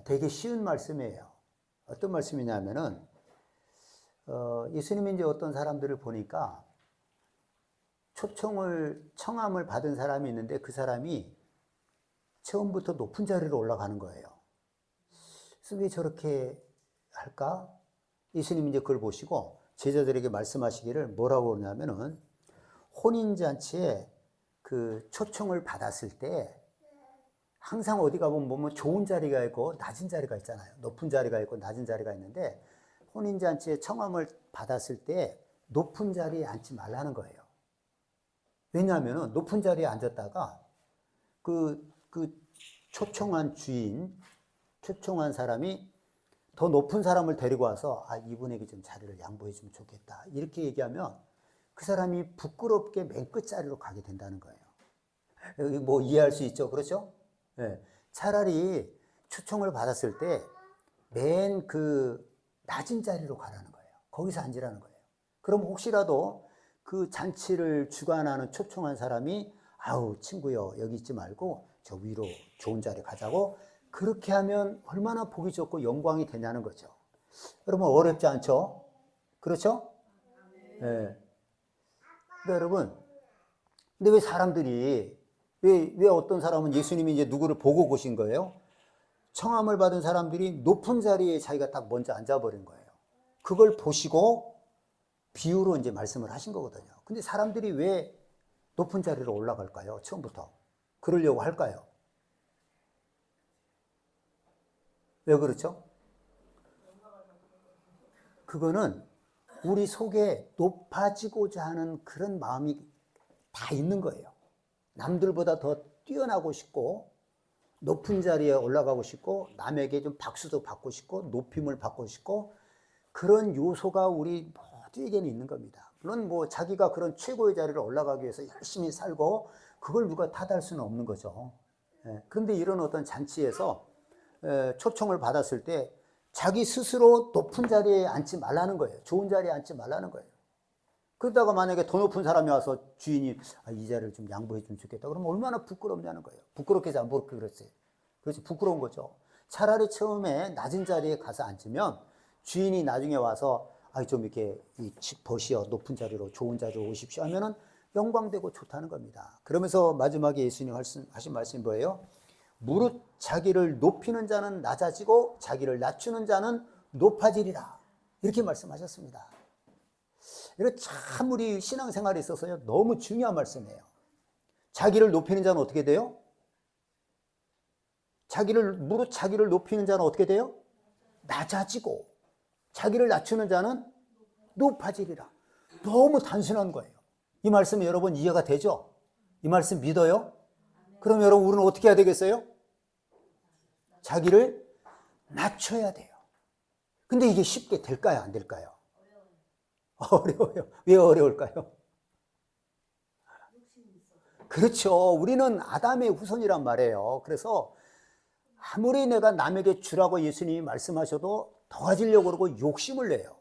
되게 쉬운 말씀이에요. 어떤 말씀이냐면은 예수님이 이제 어떤 사람들을 보니까 청함을 받은 사람이 있는데 그 사람이 처음부터 높은 자리로 올라가는 거예요. 그래서 왜 저렇게 할까? 예수님이 이제 그걸 보시고 제자들에게 말씀하시기를 뭐라고 그러냐면은 혼인잔치에 그 초청을 받았을 때 항상 어디 가보면 좋은 자리가 있고 낮은 자리가 있잖아요. 높은 자리가 있고 낮은 자리가 있는데 혼인잔치에 청함을 받았을 때 높은 자리에 앉지 말라는 거예요. 왜냐하면 높은 자리에 앉았다가 그 초청한 초청한 사람이 더 높은 사람을 데리고 와서 이분에게 좀 자리를 양보해 주면 좋겠다. 이렇게 얘기하면 그 사람이 부끄럽게 맨 끝자리로 가게 된다는 거예요. 뭐 이해할 수 있죠? 그렇죠? 네. 차라리 초청을 받았을 때 맨 그 낮은 자리로 가라는 거예요. 거기서 앉으라는 거예요. 그럼 혹시라도 그 잔치를 주관하는 초청한 사람이 친구요, 여기 있지 말고 저 위로 좋은 자리 가자고 그렇게 하면 얼마나 보기 좋고 영광이 되냐는 거죠. 여러분 어렵지 않죠? 그렇죠? 네. 근데 여러분, 근데 왜 사람들이 왜 어떤 사람은 예수님이 이제 누구를 보고 보신 거예요? 청함을 받은 사람들이 높은 자리에 자기가 딱 먼저 앉아버린 거예요. 그걸 보시고 비유로 이제 말씀을 하신 거거든요. 근데 사람들이 왜 높은 자리로 올라갈까요? 처음부터. 그러려고 할까요? 왜 그렇죠? 그거는 우리 속에 높아지고자 하는 그런 마음이 다 있는 거예요. 남들보다 더 뛰어나고 싶고 높은 자리에 올라가고 싶고 남에게 좀 박수도 받고 싶고 높임을 받고 싶고 그런 요소가 우리 모두에게는 있는 겁니다. 물론 뭐 자기가 그런 최고의 자리를 올라가기 위해서 열심히 살고 그걸 누가 탓할 수는 없는 거죠. 그런데 이런 어떤 잔치에서 초청을 받았을 때 자기 스스로 높은 자리에 앉지 말라는 거예요. 좋은 자리에 앉지 말라는 거예요. 그러다가 만약에 더 높은 사람이 와서 주인이 이 자리를 좀 양보해 주면 좋겠다. 그러면 얼마나 부끄럽냐는 거예요. 부끄럽게 해서 안 부끄럽게 그랬어요. 그렇지, 부끄러운 거죠. 차라리 처음에 낮은 자리에 가서 앉으면 주인이 나중에 와서 좀 이렇게 버시어 높은 자리로 좋은 자리로 오십시오 하면은 영광되고 좋다는 겁니다. 그러면서 마지막에 예수님 하신 말씀이 뭐예요? 무릇 자기를 높이는 자는 낮아지고 자기를 낮추는 자는 높아지리라. 이렇게 말씀하셨습니다. 이거 참 우리 신앙생활에 있어서요 너무 중요한 말씀이에요. 자기를 높이는 자는 어떻게 돼요? 무릇 자기를 높이는 자는 어떻게 돼요? 낮아지고 자기를 낮추는 자는 높아지리라. 너무 단순한 거예요. 이 말씀이 여러분 이해가 되죠? 이 말씀 믿어요? 그럼 여러분 우리는 어떻게 해야 되겠어요? 자기를 낮춰야 돼요. 근데 이게 쉽게 될까요? 안 될까요? 어려워요. 왜 어려울까요? 그렇죠. 우리는 아담의 후손이란 말이에요. 그래서 아무리 내가 남에게 주라고 예수님이 말씀하셔도 더 가지려고 그러고 욕심을 내요.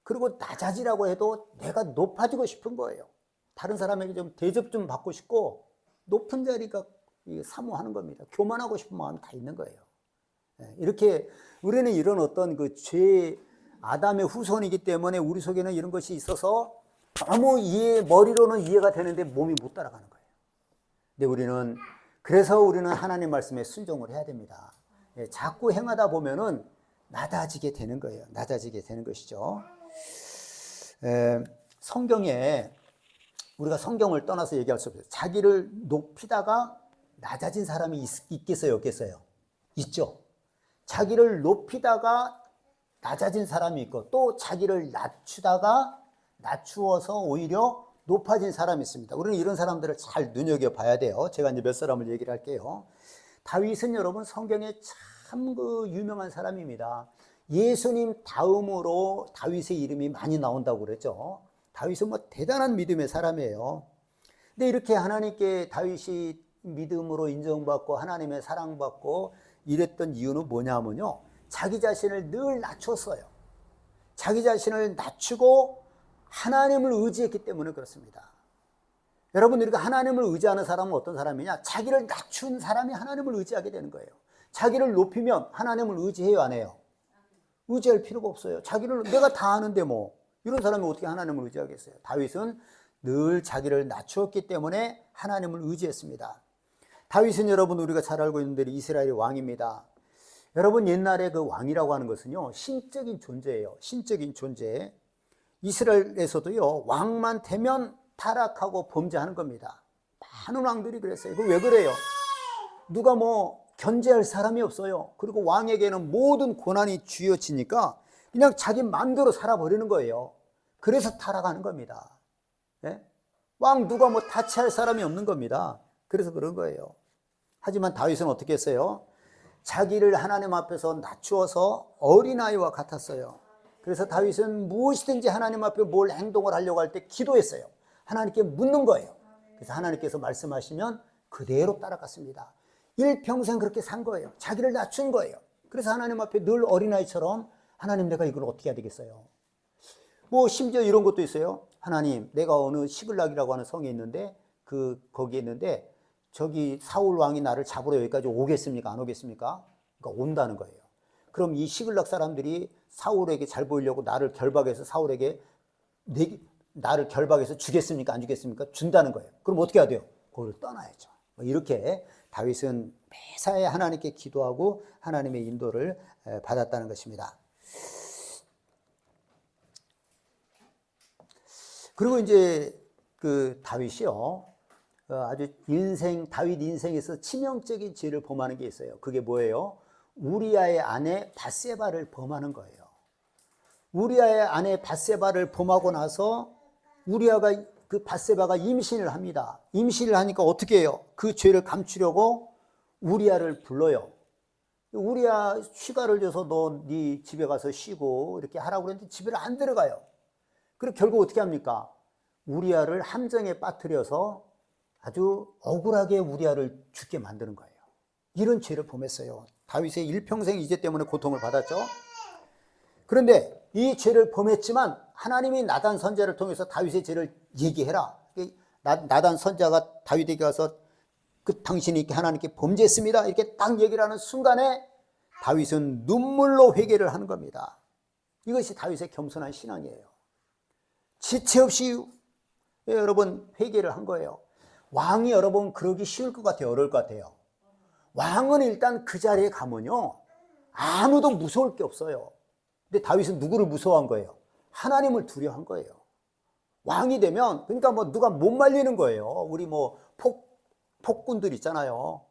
그리고 낮아지라고 해도 내가 높아지고 싶은 거예요. 다른 사람에게 좀 대접 좀 받고 싶고 높은 자리가 사모하는 겁니다. 교만하고 싶은 마음이 다 있는 거예요. 이렇게 우리는 이런 어떤 그 아담의 후손이기 때문에 우리 속에는 이런 것이 있어서 너무 머리로는 이해가 되는데 몸이 못 따라가는 거예요. 근데 그래서 우리는 하나님 말씀에 순종을 해야 됩니다. 자꾸 행하다 보면은 낮아지게 되는 거예요. 낮아지게 되는 것이죠. 성경에 우리가 성경을 떠나서 얘기할 수 없어요. 자기를 높이다가 낮아진 사람이 있겠어요? 없겠어요? 있죠. 자기를 높이다가 낮아진 사람이 있고 또 자기를 낮추어서 오히려 높아진 사람이 있습니다. 우리는 이런 사람들을 잘 눈여겨봐야 돼요. 제가 이제 몇 사람을 얘기를 할게요. 다윗은 여러분 성경에 참 유명한 사람입니다. 예수님 다음으로 다윗의 이름이 많이 나온다고 그랬죠. 다윗은 대단한 믿음의 사람이에요. 근데 이렇게 하나님께 다윗이 믿음으로 인정받고 하나님의 사랑받고 이랬던 이유는 뭐냐면요. 자기 자신을 늘 낮췄어요. 자기 자신을 낮추고 하나님을 의지했기 때문에 그렇습니다. 여러분, 우리가 하나님을 의지하는 사람은 어떤 사람이냐? 자기를 낮춘 사람이 하나님을 의지하게 되는 거예요. 자기를 높이면 하나님을 의지해요, 안 해요? 의지할 필요가 없어요. 자기를 내가 다 아는데 뭐 이런 사람이 어떻게 하나님을 의지하겠어요? 다윗은 늘 자기를 낮추었기 때문에 하나님을 의지했습니다. 다윗은 여러분 우리가 잘 알고 있는 대로 이스라엘의 왕입니다. 여러분 옛날에 그 왕이라고 하는 것은요 신적인 존재예요. 신적인 존재. 이스라엘에서도요 왕만 되면 타락하고 범죄하는 겁니다. 많은 왕들이 그랬어요. 그 왜 그래요? 누가 뭐 견제할 사람이 없어요. 그리고 왕에게는 모든 권한이 쥐어지니까 그냥 자기 마음대로 살아버리는 거예요. 그래서 타락하는 겁니다. 네? 왕 누가 뭐 타치할 사람이 없는 겁니다. 그래서 그런 거예요. 하지만 다윗은 어떻게 했어요? 자기를 하나님 앞에서 낮추어서 어린아이와 같았어요. 그래서 다윗은 무엇이든지 하나님 앞에 뭘 행동을 하려고 할 때 기도했어요. 하나님께 묻는 거예요. 그래서 하나님께서 말씀하시면 그대로 따라갔습니다. 일평생 그렇게 산 거예요. 자기를 낮춘 거예요. 그래서 하나님 앞에 늘 어린아이처럼 하나님 내가 이걸 어떻게 해야 되겠어요? 뭐 심지어 이런 것도 있어요. 하나님 내가 어느 시글락이라고 하는 성에 있는데 거기에 있는데 저기 사울 왕이 나를 잡으러 여기까지 오겠습니까? 안 오겠습니까? 그러니까 온다는 거예요. 그럼 이 시글락 사람들이 사울에게 잘 보이려고 나를 결박해서 사울에게 나를 결박해서 주겠습니까? 안 주겠습니까? 준다는 거예요. 그럼 어떻게 해야 돼요? 거기를 떠나야죠. 이렇게 다윗은 매사에 하나님께 기도하고 하나님의 인도를 받았다는 것입니다. 그리고 이제 그 다윗이요. 아주 다윗 인생에서 치명적인 죄를 범하는 게 있어요. 그게 뭐예요? 우리아의 아내 밧세바를 범하는 거예요. 우리아의 아내 밧세바를 범하고 나서 그 밧세바가 임신을 합니다. 임신을 하니까 어떻게 해요? 그 죄를 감추려고 우리아를 불러요. 우리아 휴가를 줘서 너 네 집에 가서 쉬고 이렇게 하라고 그랬는데 집에 안 들어가요. 그리고 결국 어떻게 합니까? 우리아를 함정에 빠뜨려서 아주 억울하게 우리아를 죽게 만드는 거예요. 이런 죄를 범했어요. 다윗의 일평생 이 죄 때문에 고통을 받았죠. 그런데 이 죄를 범했지만 하나님이 나단 선지자를 통해서 다윗의 죄를 얘기해라. 나단 선지자가 다윗에게 가서 당신이 이렇게 하나님께 범죄했습니다. 이렇게 딱 얘기를 하는 순간에 다윗은 눈물로 회개를 하는 겁니다. 이것이 다윗의 겸손한 신앙이에요. 지체 없이 여러분 회개를 한 거예요. 왕이 여러분 그러기 쉬울 것 같아요? 어려울 것 같아요? 왕은 일단 그 자리에 가면요 아무도 무서울 게 없어요. 근데 다윗은 누구를 무서워한 거예요? 하나님을 두려워한 거예요. 왕이 되면 그러니까 뭐 누가 못 말리는 거예요. 우리 뭐 폭군들 있잖아요.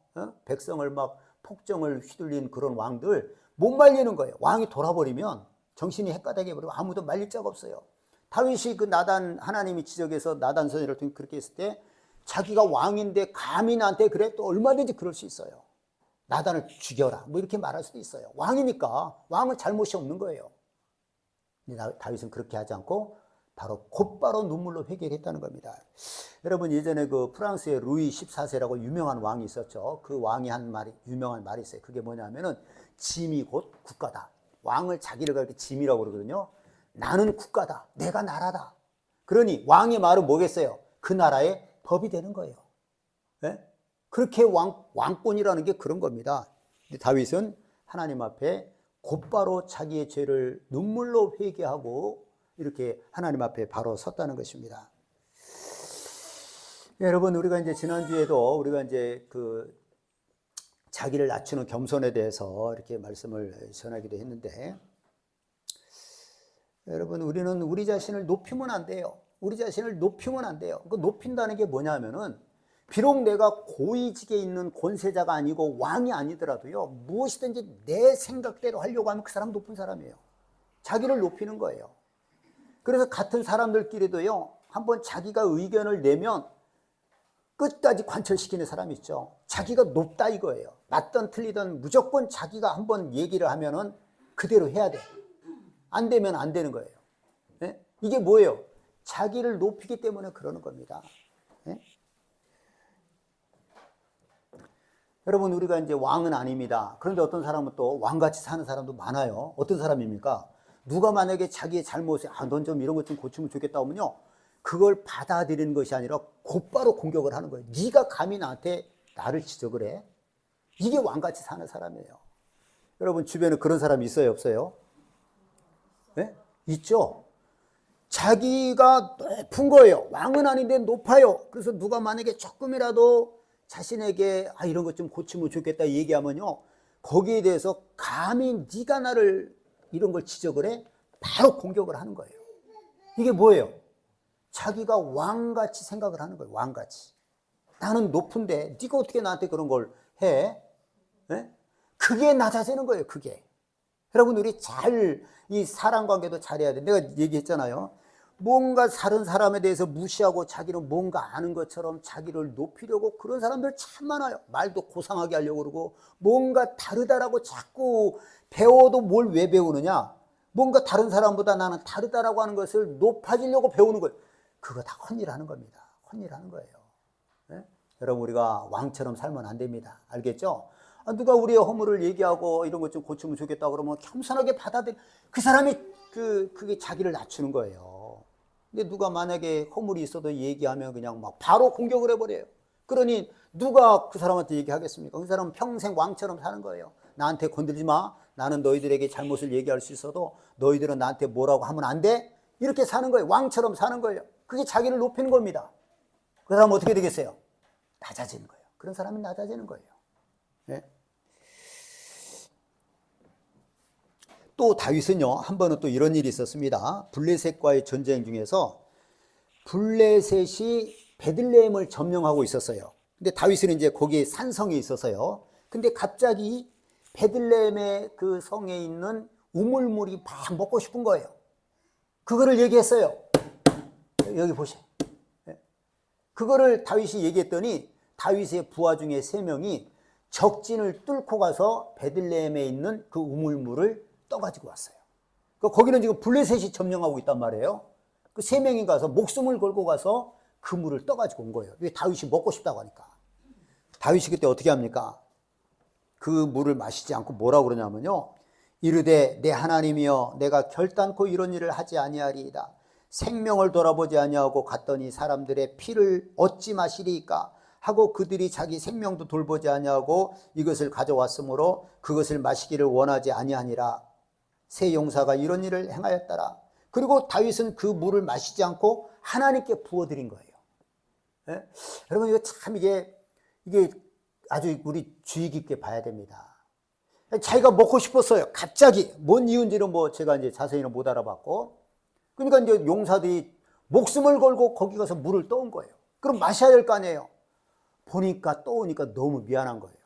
백성을 막 폭정을 휘둘린 그런 왕들 못 말리는 거예요. 왕이 돌아버리면 정신이 헷가닥해 버리고 아무도 말릴 자가 없어요. 다윗이 그 하나님이 지적해서 나단 선지자를 통해 그렇게 했을 때 자기가 왕인데 감히 나한테 그래? 또 얼마든지 그럴 수 있어요. 나단을 죽여라 뭐 이렇게 말할 수도 있어요. 왕이니까 왕은 잘못이 없는 거예요. 근데 다윗은 그렇게 하지 않고 바로 곧바로 눈물로 회개를 했다는 겁니다. 여러분 예전에 그 프랑스의 루이 14세라고 유명한 왕이 있었죠. 그 왕이 한 유명한 말이 있어요. 그게 뭐냐면은 짐이 곧 국가다. 왕을 자기를 그렇게 짐이라고 그러거든요. 나는 국가다. 내가 나라다. 그러니 왕의 말은 뭐겠어요? 그 나라의 법이 되는 거예요. 네? 그렇게 왕권이라는 게 그런 겁니다. 근데 다윗은 하나님 앞에 곧바로 자기의 죄를 눈물로 회개하고 이렇게 하나님 앞에 바로 섰다는 것입니다. 여러분 우리가 이제 지난주에도 우리가 이제 그 자기를 낮추는 겸손에 대해서 이렇게 말씀을 전하기도 했는데 여러분 우리는 우리 자신을 높이면 안 돼요. 우리 자신을 높이면 안 돼요. 그 높인다는 게 뭐냐면은 비록 내가 고위직에 있는 권세자가 아니고 왕이 아니더라도요 무엇이든지 내 생각대로 하려고 하면 그 사람 높은 사람이에요. 자기를 높이는 거예요. 그래서 같은 사람들끼리도요 한번 자기가 의견을 내면 끝까지 관철시키는 사람이 있죠. 자기가 높다 이거예요. 맞든 틀리든 무조건 자기가 한번 얘기를 하면은 그대로 해야 돼. 안 되면 안 되는 거예요. 네? 이게 뭐예요? 자기를 높이기 때문에 그러는 겁니다. 네? 여러분 우리가 이제 왕은 아닙니다. 그런데 어떤 사람은 또 왕같이 사는 사람도 많아요. 어떤 사람입니까? 누가 만약에 자기의 잘못에 넌 좀 이런 것 좀 고치면 좋겠다 하면요 그걸 받아들이는 것이 아니라 곧바로 공격을 하는 거예요. 네가 감히 나를 지적을 해? 이게 왕같이 사는 사람이에요. 여러분 주변에 그런 사람이 있어요, 없어요? 네? 있죠. 자기가 높은 거예요. 왕은 아닌데 높아요. 그래서 누가 만약에 조금이라도 자신에게 이런 것 좀 고치면 좋겠다 얘기하면요, 거기에 대해서 감히 네가 나를 이런 걸 지적을 해? 바로 공격을 하는 거예요. 이게 뭐예요? 자기가 왕같이 생각을 하는 거예요. 왕같이. 나는 높은데 네가 어떻게 나한테 그런 걸 해? 네? 그게 낮아지는 거예요. 그게. 여러분 우리 이 사랑관계도 잘해야 돼. 내가 얘기했잖아요. 뭔가 다른 사람에 대해서 무시하고 자기는 뭔가 아는 것처럼 자기를 높이려고 그런 사람들 참 많아요. 말도 고상하게 하려고 그러고 뭔가 다르다라고 자꾸 배워도 뭘 왜 배우느냐? 뭔가 다른 사람보다 나는 다르다라고 하는 것을 높아지려고 배우는 거예요. 그거 다 헛일하는 겁니다. 헛일하는 거예요. 네? 여러분 우리가 왕처럼 살면 안 됩니다. 알겠죠? 누가 우리의 허물을 얘기하고 이런 것 좀 고치면 좋겠다 그러면 겸손하게 받아들여. 그 사람이 그게 자기를 낮추는 거예요. 근데 누가 만약에 허물이 있어도 얘기하면 그냥 막 바로 공격을 해버려요. 그러니 누가 그 사람한테 얘기하겠습니까? 그 사람은 평생 왕처럼 사는 거예요. 나한테 건들지 마. 나는 너희들에게 잘못을 얘기할 수 있어도 너희들은 나한테 뭐라고 하면 안 돼. 이렇게 사는 거예요. 왕처럼 사는 거예요. 그게 자기를 높이는 겁니다. 그 사람은 어떻게 되겠어요? 낮아지는 거예요. 그런 사람이 낮아지는 거예요. 네? 또 다윗은요, 한 번은 또 이런 일이 있었습니다. 블레셋과의 전쟁 중에서 블레셋이 베들레헴을 점령하고 있었어요. 근데 다윗은 이제 거기에 산성이 있어서요. 근데 갑자기 베들레헴의 그 성에 있는 우물물이 막 먹고 싶은 거예요. 그거를 얘기했어요. 여기 보세요. 그거를 다윗이 얘기했더니 다윗의 부하 중에 3명이 적진을 뚫고 가서 베들레헴에 있는 그 우물물을 떠가지고 왔어요. 거기는 지금 블레셋이 점령하고 있단 말이에요. 그 3명이 가서 목숨을 걸고 가서 그 물을 떠가지고 온 거예요. 왜? 다윗이 먹고 싶다고 하니까. 다윗이 그때 어떻게 합니까? 그 물을 마시지 않고 뭐라고 그러냐면요, 이르되 내 하나님이여 내가 결단코 이런 일을 하지 아니하리이다. 생명을 돌아보지 아니하고 갔더니 사람들의 피를 얻지 마시리이까 하고 그들이 자기 생명도 돌보지 아니하고 이것을 가져왔으므로 그것을 마시기를 원하지 아니하니라. 새 용사가 이런 일을 행하였더라. 그리고 다윗은 그 물을 마시지 않고 하나님께 부어드린 거예요. 네? 여러분 이거 참 이게 아주 우리 주의 깊게 봐야 됩니다. 자기가 먹고 싶었어요. 갑자기 뭔 이유인지는 제가 이제 자세히는 못 알아봤고, 그러니까 이제 용사들이 목숨을 걸고 거기 가서 물을 떠온 거예요. 그럼 마셔야 될 거 아니에요. 보니까 떠오니까 너무 미안한 거예요.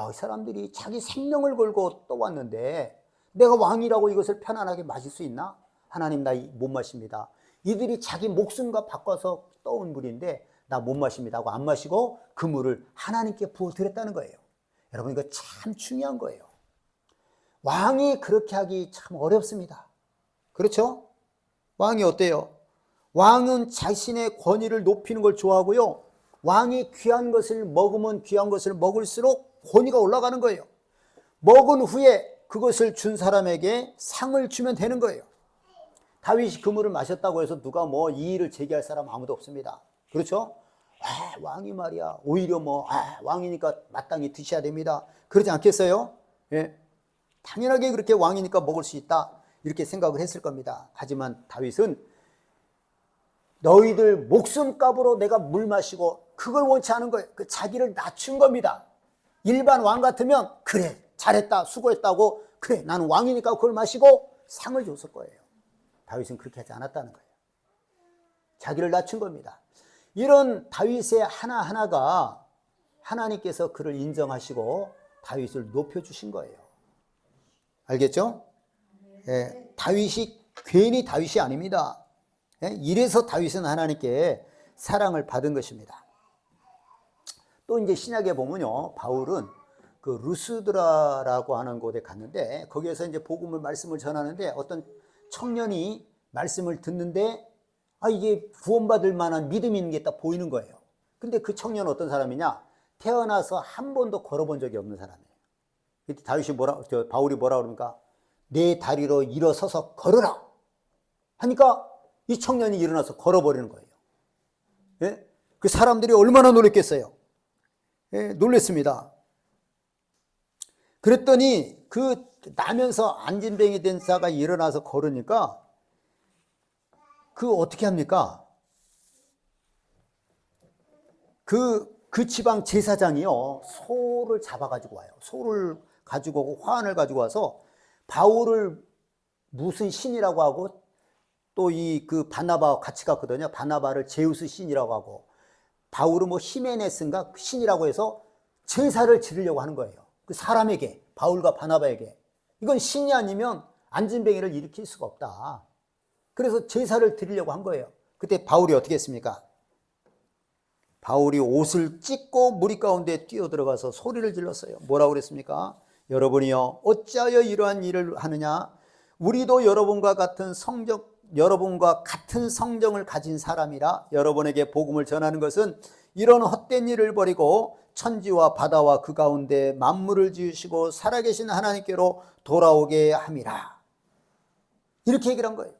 이 사람들이 자기 생명을 걸고 떠왔는데 내가 왕이라고 이것을 편안하게 마실 수 있나? 하나님 나 못 마십니다. 이들이 자기 목숨과 바꿔서 떠온 물인데 나 못 마십니다 하고 안 마시고 그 물을 하나님께 부어드렸다는 거예요. 여러분 이거 참 중요한 거예요. 왕이 그렇게 하기 참 어렵습니다. 그렇죠? 왕이 어때요? 왕은 자신의 권위를 높이는 걸 좋아하고요, 왕이 귀한 것을 먹으면 귀한 것을 먹을수록 권위가 올라가는 거예요. 먹은 후에 그것을 준 사람에게 상을 주면 되는 거예요. 다윗이 그 물을 마셨다고 해서 누가 이 일을 제기할 사람 아무도 없습니다. 그렇죠? 왕이 말이야 오히려 왕이니까 마땅히 드셔야 됩니다. 그러지 않겠어요? 예. 당연하게 그렇게 왕이니까 먹을 수 있다 이렇게 생각을 했을 겁니다. 하지만 다윗은 너희들 목숨값으로 내가 물 마시고 그걸 원치 않은 거예요. 자기를 낮춘 겁니다. 일반 왕 같으면 그래 잘했다 수고했다고 그래 나는 왕이니까 그걸 마시고 상을 줬을 거예요. 다윗은 그렇게 하지 않았다는 거예요. 자기를 낮춘 겁니다. 이런 다윗의 하나하나가 하나님께서 그를 인정하시고 다윗을 높여주신 거예요. 알겠죠? 예, 다윗이 괜히 다윗이 아닙니다. 예, 이래서 다윗은 하나님께 사랑을 받은 것입니다. 또 이제 신약에 보면요, 바울은 그 루스드라라고 하는 곳에 갔는데 거기에서 이제 말씀을 전하는데 어떤 청년이 말씀을 듣는데 이게 구원받을 만한 믿음이 있는 게 딱 보이는 거예요. 근데 그 청년은 어떤 사람이냐? 태어나서 한 번도 걸어본 적이 없는 사람이에요. 다윗이 바울이 뭐라 그럽니까? 내 다리로 일어서서 걸어라 하니까 이 청년이 일어나서 걸어버리는 거예요. 예? 그 사람들이 얼마나 놀랐겠어요? 예, 놀랬습니다. 그랬더니 그 나면서 안진뱅이 된 자가 일어나서 걸으니까 그 어떻게 합니까? 그 지방 제사장이요, 소를 잡아가지고 와요. 소를 가지고 오고 화환을 가지고 와서 바울을 무슨 신이라고 하고, 또 그 바나바와 같이 갔거든요. 바나바를 제우스 신이라고 하고, 바울은 뭐 히메네스인가 신이라고 해서 제사를 지르려고 하는 거예요. 그 사람에게, 바울과 바나바에게. 이건 신이 아니면 안진뱅이를 일으킬 수가 없다. 그래서 제사를 드리려고 한 거예요. 그때 바울이 어떻게 했습니까? 바울이 옷을 찢고 무리 가운데 뛰어들어가서 소리를 질렀어요. 뭐라고 그랬습니까? 여러분이요, 어찌하여 이러한 일을 하느냐? 우리도 여러분과 같은 성정을 가진 사람이라. 여러분에게 복음을 전하는 것은 이런 헛된 일을 버리고 천지와 바다와 그 가운데 만물을 지으시고 살아계신 하나님께로 돌아오게 함이라. 이렇게 얘기를 한 거예요.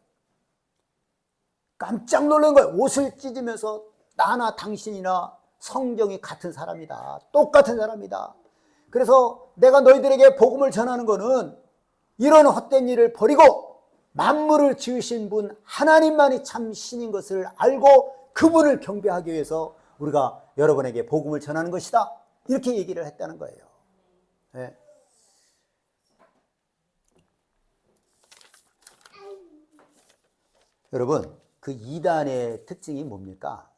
깜짝 놀란 거예요. 옷을 찢으면서 나나 당신이나 성정이 같은 사람이다. 똑같은 사람이다. 그래서 내가 너희들에게 복음을 전하는 거는 이런 헛된 일을 버리고 만물을 지으신 분 하나님만이 참 신인 것을 알고 그분을 경배하기 위해서 우리가 여러분에게 복음을 전하는 것이다. 이렇게 얘기를 했다는 거예요. 네. 여러분, 그 이단의 특징이 뭡니까?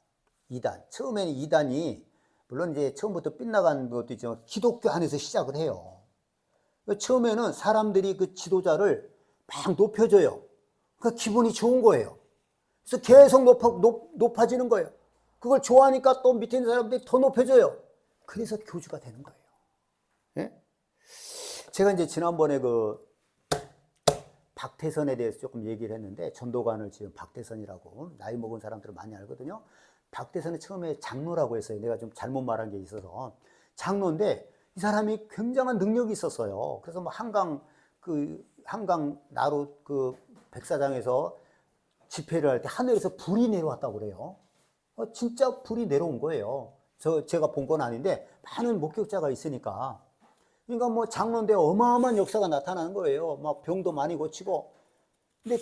이단. 처음에는 이단이, 물론 이제 처음부터 빗나간 것도 있지만 기독교 안에서 시작을 해요. 처음에는 사람들이 그 지도자를 막 높여줘요. 그 기분이 좋은 거예요. 그래서 계속 높아지는 거예요. 그걸 좋아하니까 또 밑에 있는 사람들이 더 높여줘요. 그래서 교주가 되는 거예요. 예? 제가 이제 지난번에 그 박태선에 대해서 조금 얘기를 했는데, 전도관을 지금 박태선이라고 나이 먹은 사람들은 많이 알거든요. 박태선은 처음에 장로라고 했어요. 내가 좀 잘못 말한 게 있어서. 장로인데 이 사람이 굉장한 능력이 있었어요. 그래서 뭐 한강 나루 그 백사장에서 집회를 할 때 하늘에서 불이 내려왔다고 그래요. 진짜 불이 내려온 거예요. 제가 본 건 아닌데 많은 목격자가 있으니까. 그러니까 뭐 장로인데 어마어마한 역사가 나타나는 거예요. 막 병도 많이 고치고.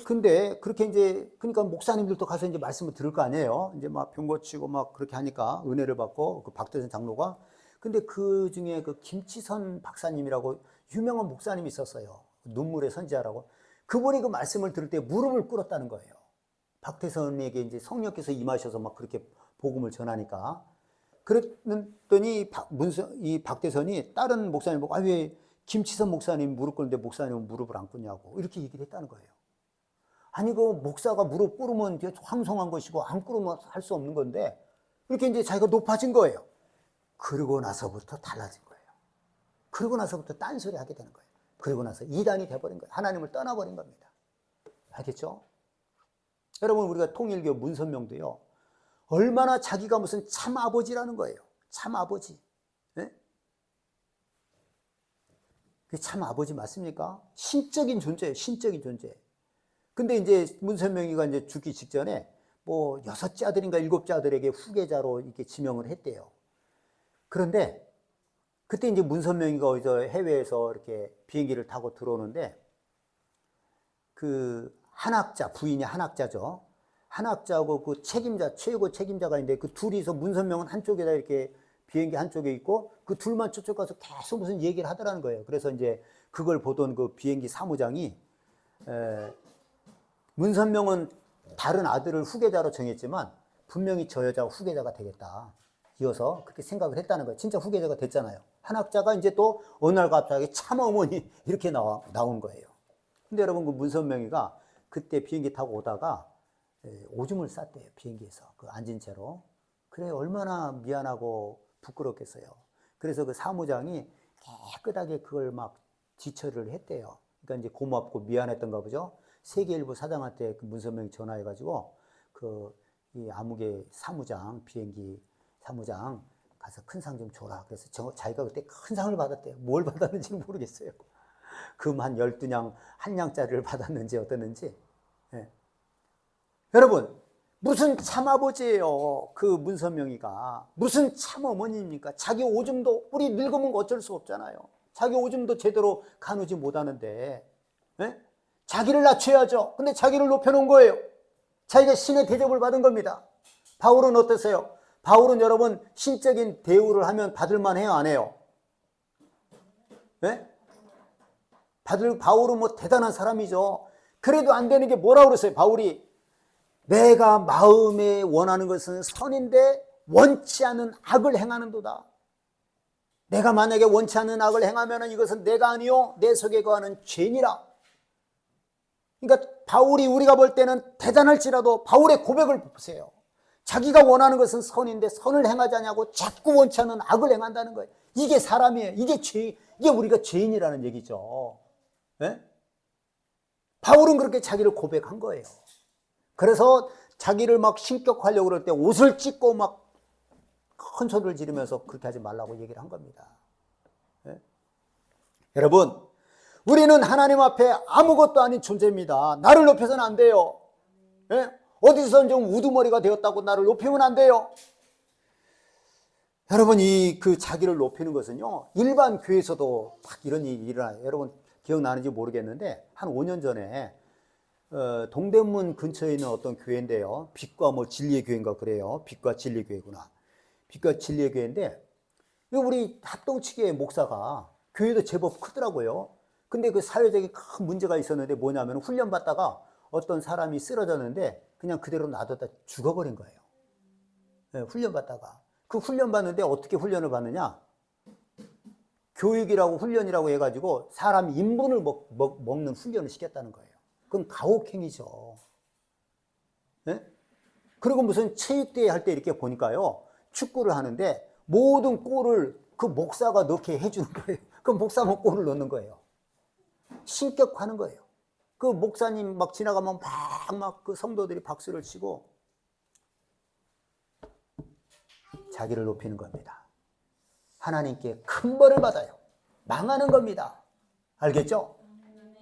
근데 그렇게 이제, 그러니까 목사님들도 가서 이제 말씀을 들을 거 아니에요. 이제 막 병 고치고 막 그렇게 하니까 은혜를 받고, 그 박대선 장로가. 근데 그 중에 그 김치선 박사님이라고 유명한 목사님이 있었어요. 눈물의 선지자라고. 그분이 그 말씀을 들을 때 무릎을 꿇었다는 거예요. 박태선에게 이제 성령께서 임하셔서 막 그렇게 복음을 전하니까. 그랬더니 이 박태선이 다른 목사님 보고, 왜 김치선 목사님 무릎 꿇는데 목사님은 무릎을 안 꿇냐고 이렇게 얘기를 했다는 거예요. 아니, 그 목사가 무릎 꿇으면 황송한 것이고 안 꿇으면 할 수 없는 건데, 이렇게 이제 자기가 높아진 거예요. 그러고 나서부터 달라진 거예요. 그러고 나서부터 딴소리 하게 되는 거예요. 그러고 나서 이단이 돼버린 거예요. 하나님을 떠나버린 겁니다. 알겠죠? 여러분, 우리가 통일교 문선명도요, 얼마나 자기가 무슨 참 아버지라는 거예요. 참 아버지. 네? 그게 참 아버지 맞습니까? 신적인 존재예요. 신적인 존재. 근데 이제 문선명이가 이제 죽기 직전에 뭐 6째 아들인가 7째 아들에게 후계자로 이렇게 지명을 했대요. 그런데 그때 이제 문선명이가 어디서 해외에서 이렇게 비행기를 타고 들어오는데, 그 한학자, 부인이 한학자죠. 한학자하고 그 책임자, 최고 책임자가 있는데, 그 둘이서 문선명은 한쪽에다 이렇게 비행기 한쪽에 있고, 그 둘만 저쪽 가서 계속 무슨 얘기를 하더라는 거예요. 그래서 이제 그걸 보던 그 비행기 사무장이, 문선명은 다른 아들을 후계자로 정했지만 분명히 저 여자가 후계자가 되겠다. 이어서 그렇게 생각을 했다는 거예요. 진짜 후계자가 됐잖아요. 한학자가 이제 또 어느 날 갑자기 참어머니 이렇게 나온 거예요. 근데 여러분, 그 문선명이가 그때 비행기 타고 오다가 오줌을 쌌대요. 비행기에서. 그 앉은 채로. 그래, 얼마나 미안하고 부끄럽겠어요. 그래서 그 사무장이 깨끗하게 그걸 막 지처리를 했대요. 그러니까 이제 고맙고 미안했던가 보죠. 세계일보 사장한테 그 문선명이 전화해가지고 이 암흑의 사무장, 비행기 사무장 가서 큰 상 좀 줘라. 그래서 자기가 그때 큰 상을 받았대요. 뭘 받았는지는 모르겠어요. 금 한 12냥, 한 냥짜리를 받았는지 어땠는지. 예. 여러분, 무슨 참아버지예요. 그 문선명이가. 무슨 참어머니입니까? 자기 오줌도 우리 늙으면 어쩔 수 없잖아요. 자기 오줌도 제대로 가누지 못하는데, 예? 자기를 낮춰야죠. 근데 자기를 높여놓은 거예요. 자기가 신의 대접을 받은 겁니다. 바울은 어떠세요? 바울은 여러분 신적인 대우를 하면 받을만 해요, 안 해요? 예? 바울은 뭐 대단한 사람이죠. 그래도 안 되는 게 뭐라고 그랬어요? 바울이 내가 마음에 원하는 것은 선인데 원치 않는 악을 행하는도다. 내가 만약에 원치 않는 악을 행하면 이것은 내가 아니요 내 속에 거하는 죄니라. 그러니까 바울이 우리가 볼 때는 대단할지라도 바울의 고백을 보세요. 자기가 원하는 것은 선인데 선을 행하지 않냐고 자꾸 원치 않는 악을 행한다는 거예요. 이게 사람이에요. 이게 우리가 죄인이라는 얘기죠. 네? 바울은 그렇게 자기를 고백한 거예요. 그래서 자기를 막 신격화하려고 그럴 때 옷을 찢고 막 큰 소리를 지르면서 그렇게 하지 말라고 얘기를 한 겁니다. 네? 여러분, 우리는 하나님 앞에 아무것도 아닌 존재입니다. 나를 높여서는 안 돼요. 네? 어디서 좀 우두머리가 되었다고 나를 높이면 안 돼요. 여러분, 그 자기를 높이는 것은요, 일반 교회에서도 딱 이런 일이 일어나요. 여러분, 기억나는지 모르겠는데, 한 5년 전에, 동대문 근처에 있는 어떤 교회인데요. 빛과 뭐 진리의 교회인가 그래요. 빛과 진리의 교회구나. 빛과 진리의 교회인데, 우리 합동치교회 목사가 교회도 제법 크더라고요. 근데 그 사회적인 큰 문제가 있었는데 뭐냐면 훈련받다가 어떤 사람이 쓰러졌는데 그냥 그대로 놔뒀다 죽어버린 거예요. 네, 훈련받다가. 그 훈련받는데 어떻게 훈련을 받느냐? 교육이라고 훈련이라고 해가지고 사람 인분을 먹는 훈련을 시켰다는 거예요. 그건 가혹행위죠. 네? 그리고 무슨 체육대회 할 때 이렇게 보니까요. 축구를 하는데 모든 골을 그 목사가 넣게 해주는 거예요. 그 목사만 골을 넣는 거예요. 신격화하는 거예요. 그 목사님 막 지나가면 막 그 성도들이 박수를 치고 자기를 높이는 겁니다. 하나님께 큰 벌을 받아요. 망하는 겁니다. 알겠죠?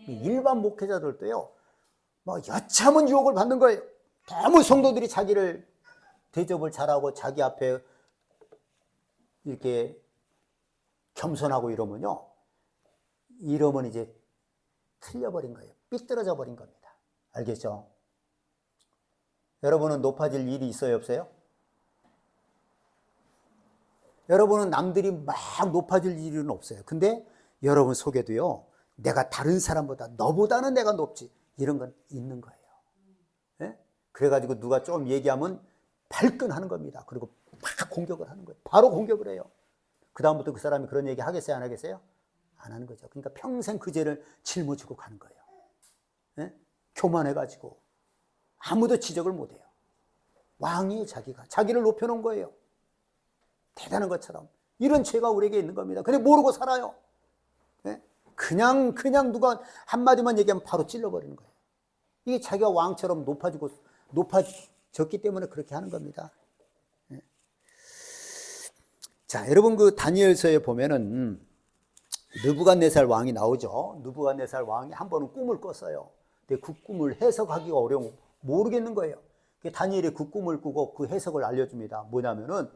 일반 목회자들도요, 뭐 여참은 유혹을 받는 거예요. 너무 성도들이 자기를 대접을 잘하고 자기 앞에 이렇게 겸손하고 이러면요, 이러면 이제 틀려버린 거예요. 삐뚤어져 버린 겁니다. 알겠죠? 여러분은 높아질 일이 있어요, 없어요? 여러분은 남들이 막 높아질 일은 없어요. 근데 여러분 속에도요, 내가 다른 사람보다 너보다는 내가 높지, 이런 건 있는 거예요. 네? 그래가지고 누가 좀 얘기하면 발끈하는 겁니다. 그리고 막 공격을 하는 거예요. 바로 공격을 해요. 그 다음부터 그 사람이 그런 얘기 하겠어요, 안 하겠어요? 안 하는 거죠. 그러니까 평생 그 죄를 짊어지고 가는 거예요. 네? 교만해가지고 아무도 지적을 못해요. 왕이 자기를 높여놓은 거예요. 대단한 것처럼. 이런 죄가 우리에게 있는 겁니다. 근데 모르고 살아요. 네? 그냥 누가 한마디만 얘기하면 바로 찔러버리는 거예요. 이게 자기가 왕처럼 높아졌기 때문에 그렇게 하는 겁니다. 네. 자, 여러분 그 다니엘서에 보면은 느부갓네살 왕이 나오죠. 느부갓네살 왕이 한 번은 꿈을 꿨어요. 근데 그 꿈을 해석하기가 어려운, 모르겠는 거예요. 다니엘이 그 꿈을 꾸고 그 해석을 알려줍니다. 뭐냐면은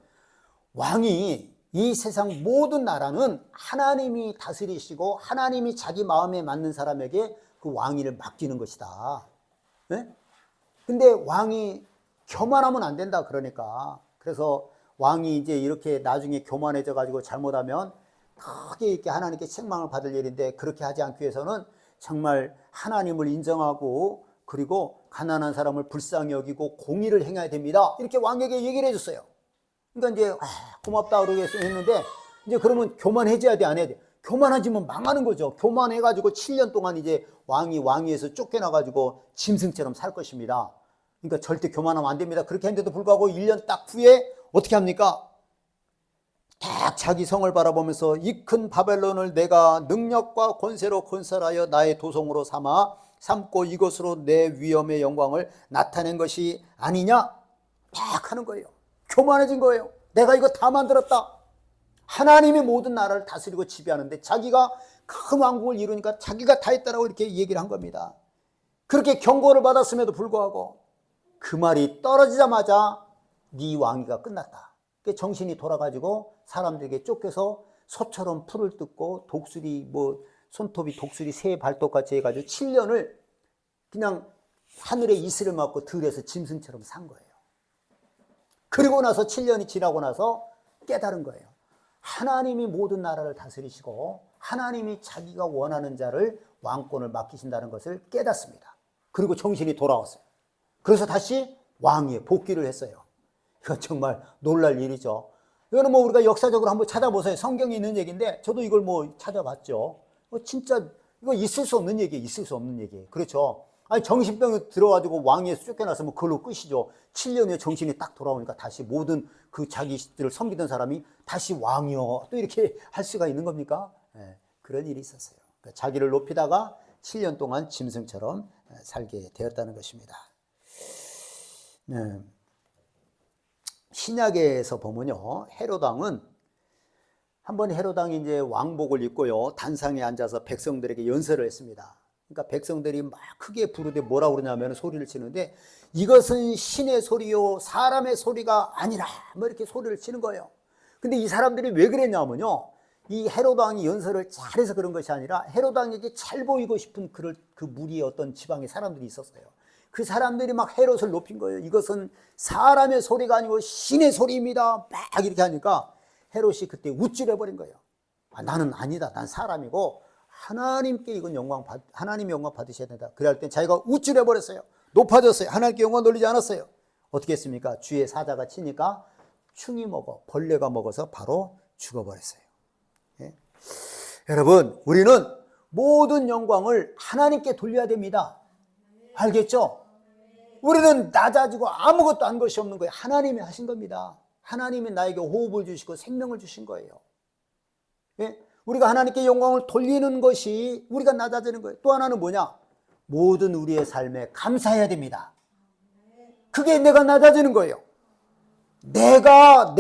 왕이 이 세상 모든 나라는 하나님이 다스리시고 하나님이 자기 마음에 맞는 사람에게 그 왕위를 맡기는 것이다. 네? 근데 왕이 교만하면 안 된다 그러니까. 그래서 왕이 이제 이렇게 나중에 교만해져 가지고 잘못하면 크게 이렇게 하나님께 책망을 받을 일인데, 그렇게 하지 않기 위해서는 정말 하나님을 인정하고 그리고 가난한 사람을 불쌍히 여기고 공의를 행해야 됩니다. 이렇게 왕에게 얘기를 해줬어요. 그러니까 이제 고맙다 그러게 했는데, 이제 그러면 교만해져야 돼, 안 해야 돼? 교만해지면 망하는 거죠. 교만해가지고 7년 동안 이제 왕위에서 쫓겨나가지고 짐승처럼 살 것입니다. 그러니까 절대 교만하면 안 됩니다. 그렇게 했는데도 불구하고 1년 딱 후에 어떻게 합니까? 딱 자기 성을 바라보면서 이 큰 바벨론을 내가 능력과 권세로 건설하여 나의 도성으로 삼고 이것으로 내 위엄의 영광을 나타낸 것이 아니냐? 딱 하는 거예요. 교만해진 거예요. 내가 이거 다 만들었다. 하나님이 모든 나라를 다스리고 지배하는데 자기가 큰 왕국을 이루니까 자기가 다 했다라고 이렇게 얘기를 한 겁니다. 그렇게 경고를 받았음에도 불구하고 그 말이 떨어지자마자 네 왕위가 끝났다. 정신이 돌아가지고 사람들에게 쫓겨서 소처럼 풀을 뜯고 독수리 손톱이 독수리 새 발톱같이 해가지고 7년을 그냥 하늘에 이슬을 맞고 들에서 짐승처럼 산 거예요. 그리고 나서 7년이 지나고 나서 깨달은 거예요. 하나님이 모든 나라를 다스리시고 하나님이 자기가 원하는 자를 왕권을 맡기신다는 것을 깨닫습니다. 그리고 정신이 돌아왔어요. 그래서 다시 왕위에 복귀를 했어요. 이건 정말 놀랄 일이죠. 이거는 우리가 역사적으로 한번 찾아보세요. 성경에 있는 얘기인데 저도 이걸 찾아봤죠. 진짜 이거 있을 수 없는 얘기예요. 있을 수 없는 얘기예요. 그렇죠. 아니 정신병이 들어가지고 왕위에서 쫓겨났으면 그걸로 끝이죠. 7년 후에 정신이 딱 돌아오니까 다시 모든 그 자기들을 섬기던 사람이 다시 왕이요 또 이렇게 할 수가 있는 겁니까? 네, 그런 일이 있었어요. 그러니까 자기를 높이다가 7년 동안 짐승처럼 살게 되었다는 것입니다. 네. 신약에서 보면요, 헤롯 왕은 한번 헤롯 왕이 이제 왕복을 입고요 단상에 앉아서 백성들에게 연설을 했습니다. 그러니까 백성들이 막 크게 부르되 뭐라고 그러냐면 소리를 치는데 이것은 신의 소리요 사람의 소리가 아니라 이렇게 소리를 치는 거예요. 근데 이 사람들이 왜 그랬냐면요, 이 헤롯 왕이 연설을 잘해서 그런 것이 아니라 헤롯 왕에게 잘 보이고 싶은 그 무리의 어떤 지방의 사람들이 있었어요. 그 사람들이 막 헤롯을 높인 거예요. 이것은 사람의 소리가 아니고 신의 소리입니다. 막 이렇게 하니까 헤롯이 그때 우쭐해버린 거예요. 나는 아니다. 난 사람이고 하나님께 이건 하나님 영광 받으셔야 된다. 그럴 때 자기가 우쭐해버렸어요. 높아졌어요. 하나님께 영광 돌리지 않았어요. 어떻게 했습니까? 주의 사자가 치니까 충이 벌레가 먹어서 바로 죽어버렸어요. 예? 여러분, 우리는 모든 영광을 하나님께 돌려야 됩니다. 알겠죠? 우리는 낮아지고 아무것도 한 것이 없는 거예요. 하나님이 하신 겁니다. 하나님이 나에게 호흡을 주시고 생명을 주신 거예요. 예? 우리가 하나님께 영광을 돌리는 것이 우리가 낮아지는 거예요. 또 하나는 뭐냐? 모든 우리의 삶에 감사해야 됩니다. 그게 내가 낮아지는 거예요. 내가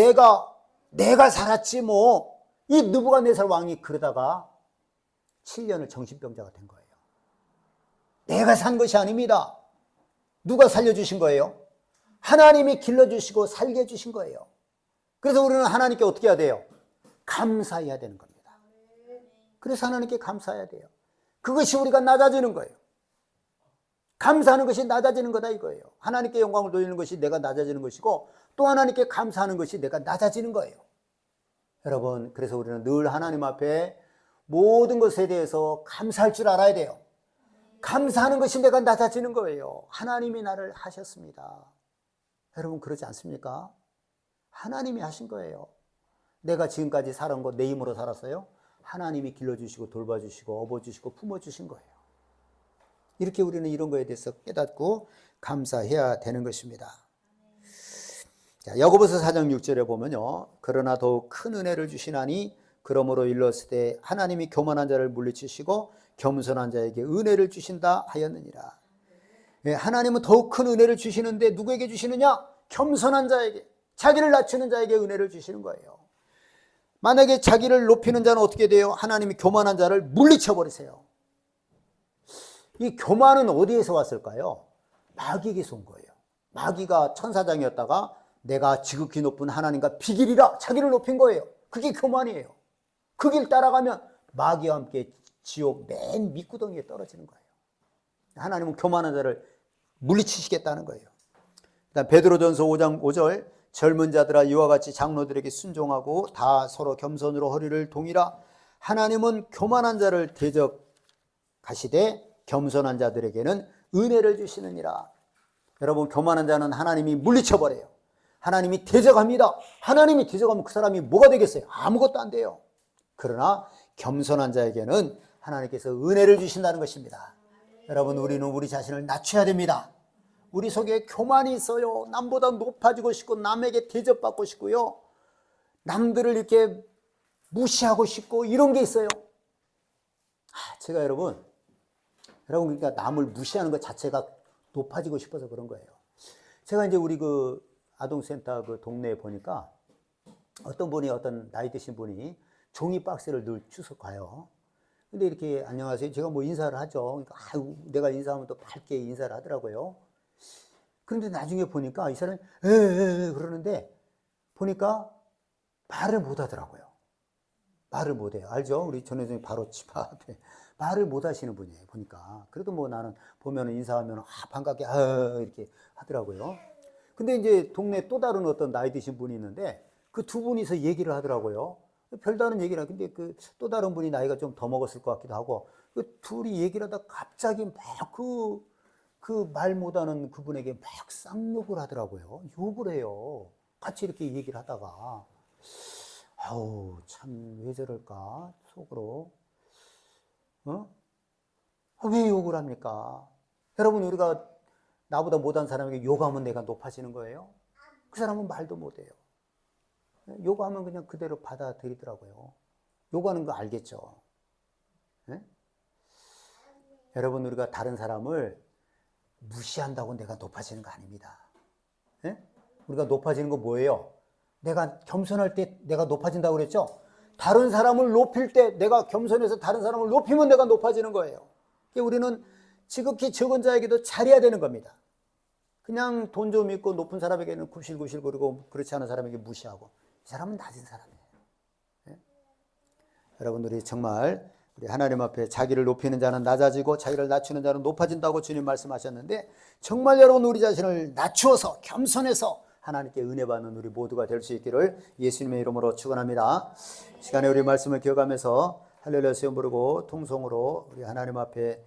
살았지 뭐. 이 느부갓네살 왕이 그러다가 7년을 정신병자가 된 거예요. 내가 산 것이 아닙니다. 누가 살려주신 거예요? 하나님이 길러주시고 살게 해주신 거예요. 그래서 우리는 하나님께 어떻게 해야 돼요? 감사해야 되는 겁니다. 그래서 하나님께 감사해야 돼요. 그것이 우리가 낮아지는 거예요. 감사하는 것이 낮아지는 거다 이거예요. 하나님께 영광을 돌리는 것이 내가 낮아지는 것이고 또 하나님께 감사하는 것이 내가 낮아지는 거예요. 여러분, 그래서 우리는 늘 하나님 앞에 모든 것에 대해서 감사할 줄 알아야 돼요. 감사하는 것이 내가 낮아지는 거예요. 하나님이 나를 하셨습니다. 여러분, 그러지 않습니까? 하나님이 하신 거예요. 내가 지금까지 살아온 거 내 힘으로 살았어요? 하나님이 길러주시고 돌봐주시고 업어주시고 품어주신 거예요. 이렇게 우리는 이런 거에 대해서 깨닫고 감사해야 되는 것입니다. 자, 야고보서 4장 6절에 보면요, 그러나 더욱 큰 은혜를 주시나니 그러므로 일렀으되 하나님이 교만한 자를 물리치시고 겸손한 자에게 은혜를 주신다 하였느니라. 예, 하나님은 더욱 큰 은혜를 주시는데 누구에게 주시느냐? 겸손한 자에게, 자기를 낮추는 자에게 은혜를 주시는 거예요. 만약에 자기를 높이는 자는 어떻게 돼요? 하나님이 교만한 자를 물리쳐 버리세요. 이 교만은 어디에서 왔을까요? 마귀에게서 온 거예요. 마귀가 천사장이었다가 내가 지극히 높은 하나님과 비길이라 자기를 높인 거예요. 그게 교만이에요. 그 길 따라가면 마귀와 함께 지옥 맨 밑구덩이에 떨어지는 거예요. 하나님은 교만한 자를 물리치시겠다는 거예요. 그다음 베드로전서 5장 5절, 젊은 자들아 이와 같이 장로들에게 순종하고 다 서로 겸손으로 허리를 동이라. 하나님은 교만한 자를 대적하시되 겸손한 자들에게는 은혜를 주시느니라. 여러분, 교만한 자는 하나님이 물리쳐버려요. 하나님이 대적합니다. 하나님이 대적하면 그 사람이 뭐가 되겠어요? 아무것도 안 돼요. 그러나 겸손한 자에게는 하나님께서 은혜를 주신다는 것입니다. 여러분, 우리는 우리 자신을 낮춰야 됩니다. 우리 속에 교만이 있어요. 남보다 높아지고 싶고 남에게 대접받고 싶고요, 남들을 이렇게 무시하고 싶고 이런 게 있어요. 제가 여러분 그러니까 남을 무시하는 것 자체가 높아지고 싶어서 그런 거예요. 제가 이제 우리 그 아동센터 그 동네에 보니까 어떤 나이 드신 분이 종이 박스를 늘 주워 가요. 근데 이렇게 안녕하세요, 제가 뭐 인사를 하죠. 그러니까 내가 인사하면 또 밝게 인사를 하더라고요. 그런데 나중에 보니까 이 사람이 그러는데 보니까 말을 못 하더라고요. 말을 못해요. 알죠? 우리 전혜정이 바로 집 앞에 말을 못 하시는 분이에요. 보니까. 그래도 뭐 나는 보면은 인사하면 반갑게 이렇게 하더라고요. 근데 이제 동네 또 다른 어떤 나이 드신 분이 있는데 그 두 분이서 얘기를 하더라고요. 별다른 얘기를 하는데 근데 그 또 다른 분이 나이가 좀 더 먹었을 것 같기도 하고 그 둘이 얘기를 하다가 갑자기 막 그 말 못하는 그분에게 막 쌍욕을 하더라고요. 욕을 해요. 같이 이렇게 얘기를 하다가 아우 참 왜 저럴까 속으로 왜 욕을 합니까? 여러분 우리가 나보다 못한 사람에게 욕하면 내가 높아지는 거예요? 그 사람은 말도 못해요. 욕하면 그냥 그대로 받아들이더라고요. 욕하는 거 알겠죠? 네? 여러분 우리가 다른 사람을 무시한다고 내가 높아지는 거 아닙니다. 네? 우리가 높아지는 거 뭐예요? 내가 겸손할 때 내가 높아진다고 그랬죠? 다른 사람을 높일 때 내가 겸손해서 다른 사람을 높이면 내가 높아지는 거예요. 우리는 지극히 적은 자에게도 잘해야 되는 겁니다. 그냥 돈 좀 있고 높은 사람에게는 굽실굽실 거리고 그렇지 않은 사람에게 무시하고 이 사람은 낮은 사람이에요. 네? 여러분들이 정말 우리 하나님 앞에 자기를 높이는 자는 낮아지고 자기를 낮추는 자는 높아진다고 주님 말씀하셨는데 정말 여러분 우리 자신을 낮추어서 겸손해서 하나님께 은혜 받는 우리 모두가 될 수 있기를 예수님의 이름으로 축원합니다. 시간에 우리 말씀을 기억하면서 할렐루야 시험 부르고 통성으로 우리 하나님 앞에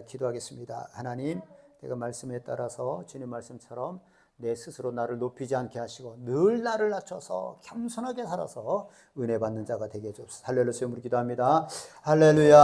기도하겠습니다. 하나님 내가 말씀에 따라서 주님 말씀처럼 내 스스로 나를 높이지 않게 하시고 늘 나를 낮춰서 겸손하게 살아서 은혜 받는 자가 되게 해주옵소서. 할렐루야 시험 부르 기도합니다. 할렐루야.